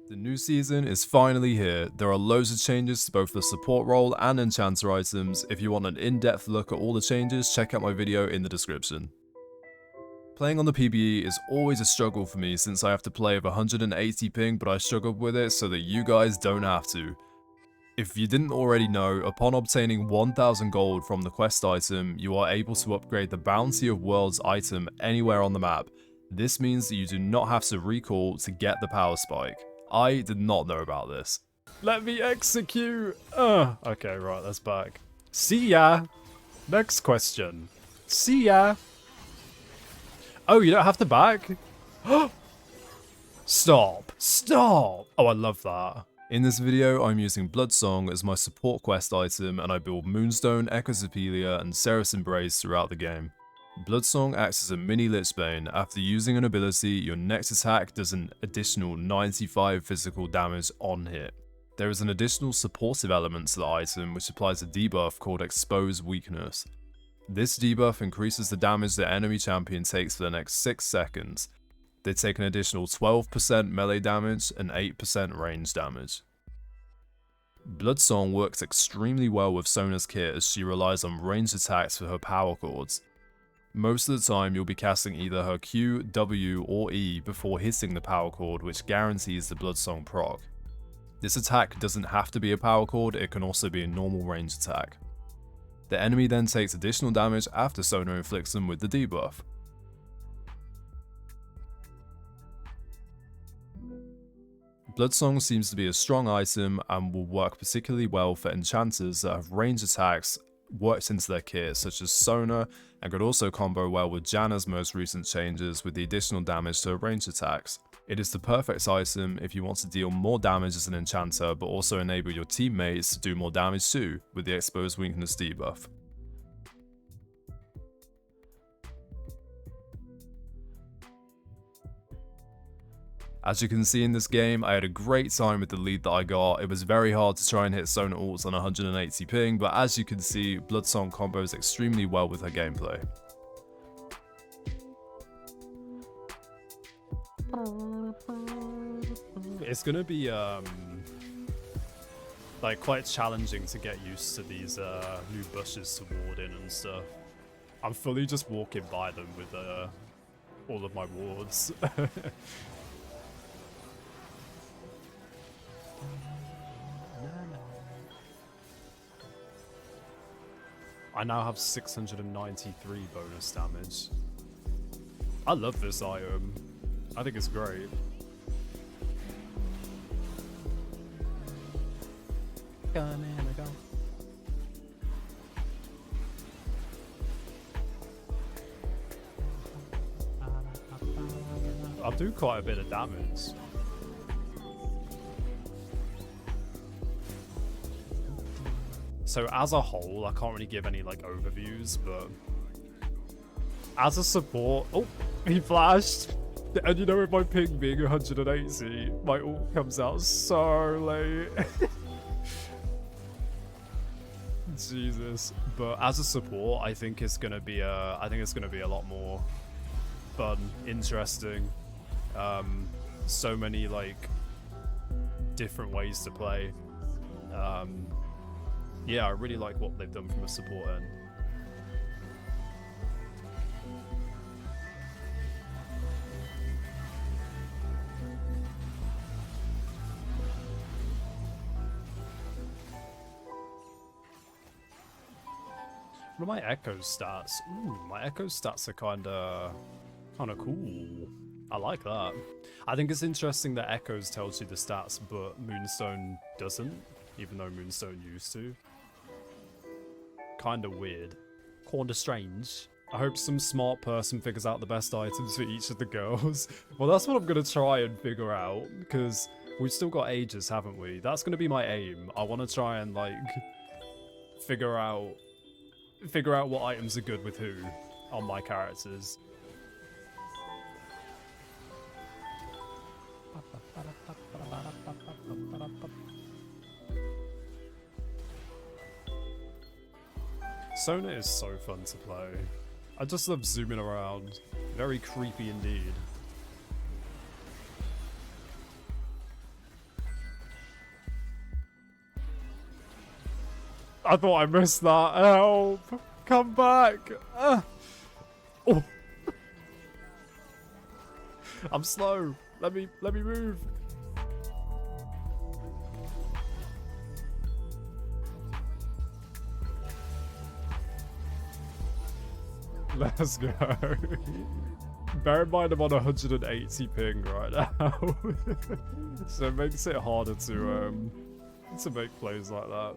The new season is finally here. There are loads of changes to both the support role and Enchanter items. If you want an in-depth look at all the changes, check out my video in the description. Playing on the PBE is always a struggle for me since I have to play with 180 ping, but I struggled with it so that you guys don't have to. If you didn't already know, upon obtaining 1000 gold from the quest item, you are able to upgrade the Bounty of Worlds item anywhere on the map. This means that you do not have to recall to get the power spike. I did not know about this. Let me execute! Okay, right, that's back. See ya! Next question. See ya! Oh, you don't have to back? Stop! Stop! Oh, I love that. In this video, I'm using Bloodsong as my support quest item, and I build Moonstone, Echoes of Helia, and Seraph's Embrace throughout the game. Bloodsong acts as a mini Lichbane. After using an ability, your next attack does an additional 95 physical damage on hit. There is an additional supportive element to the item which applies a debuff called Expose Weakness. This debuff increases the damage the enemy champion takes for the next 6 seconds. They take an additional 12% melee damage and 8% range damage. Bloodsong works extremely well with Sona's kit as she relies on ranged attacks for her power chords. Most of the time you'll be casting either her Q, W, or E before hitting the power chord, which guarantees the Bloodsong proc. This attack doesn't have to be a power chord, it can also be a normal range attack. The enemy then takes additional damage after Sona inflicts them with the debuff. Bloodsong seems to be a strong item and will work particularly well for enchanters that have range attacks worked into their kit, such as Sona, and could also combo well with Janna's most recent changes with the additional damage to her range attacks. It is the perfect item if you want to deal more damage as an enchanter, but also enable your teammates to do more damage too, with the Exposed Weakness debuff. As you can see in this game, I had a great time with the lead that I got. It was very hard to try and hit Sona ults on 180 ping, but as you can see, Bloodsong combos extremely well with her gameplay. It's gonna be like quite challenging to get used to these new bushes to ward in and stuff. I'm fully just walking by them with all of my wards. I now have 693 bonus damage. I love this item. I think it's great. I'll do quite a bit of damage. So as a whole, I can't really give any like overviews, but as a support, oh, he flashed. And you know, with my ping being 180, my ult comes out so late. Jesus. But as a support, I think it's gonna be a lot more fun, interesting. So many like different ways to play. Yeah, I really like what they've done from a support end. What are my echo stats? Ooh, my echo stats are kinda cool. I like that. I think it's interesting that Echoes tells you the stats, but Moonstone doesn't, even though Moonstone used to. Kinda weird. Kinda strange. I hope some smart person figures out the best items for each of the girls. Well, that's what I'm gonna try and figure out, because we've still got ages, haven't we? That's gonna be my aim. I wanna try and, like, figure out what items are good with who on my characters. Sona is so fun to play. I just love zooming around. Very creepy indeed. I thought I missed that. Help! Come back! Oh. I'm slow. Let me move. Let's go. Bear in mind I'm on 180 ping right now. So it makes it harder to make plays like that.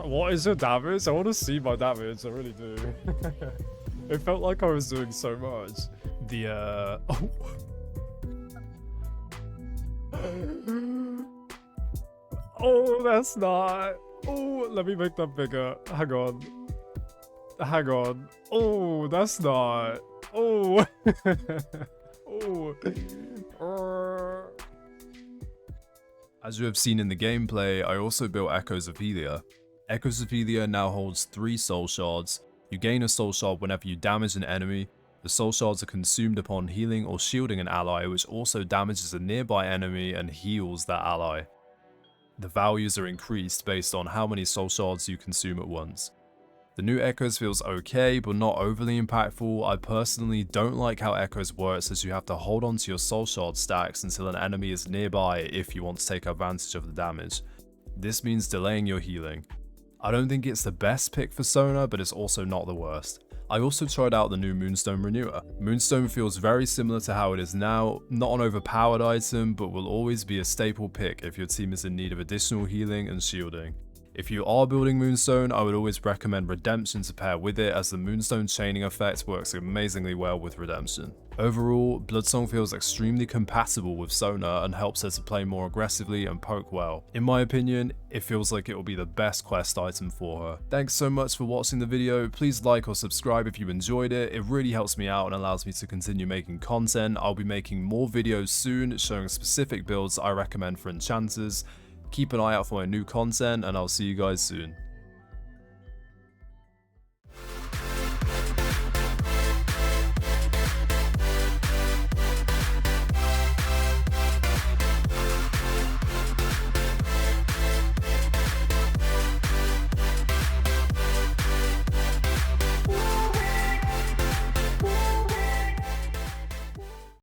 What is your damage? I want to see my damage, I really do. It felt like I was doing so much. The, Oh, that's not... Oh, let me make that bigger. Hang on. Hang on. Oh, that's not... Oh. Oh. As you have seen in the gameplay, I also built Echoes of Helia. Echoes of Helia now holds 3 soul shards. You gain a soul shard whenever you damage an enemy. The soul shards are consumed upon healing or shielding an ally, which also damages a nearby enemy and heals that ally. The values are increased based on how many soul shards you consume at once. The new Echoes feels okay, but not overly impactful. I personally don't like how Echoes works, as you have to hold on to your soul shard stacks until an enemy is nearby if you want to take advantage of the damage. This means delaying your healing. I don't think it's the best pick for Sona, but it's also not the worst. I also tried out the new Moonstone Renewer. Moonstone feels very similar to how it is now, not an overpowered item, but will always be a staple pick if your team is in need of additional healing and shielding. If you are building Moonstone, I would always recommend Redemption to pair with it, as the Moonstone chaining effect works amazingly well with Redemption. Overall, Bloodsong feels extremely compatible with Sona and helps her to play more aggressively and poke well. In my opinion, it feels like it will be the best quest item for her. Thanks so much for watching the video. Please like or subscribe if you enjoyed it. It really helps me out and allows me to continue making content. I'll be making more videos soon showing specific builds I recommend for enchanters. Keep an eye out for my new content, and I'll see you guys soon.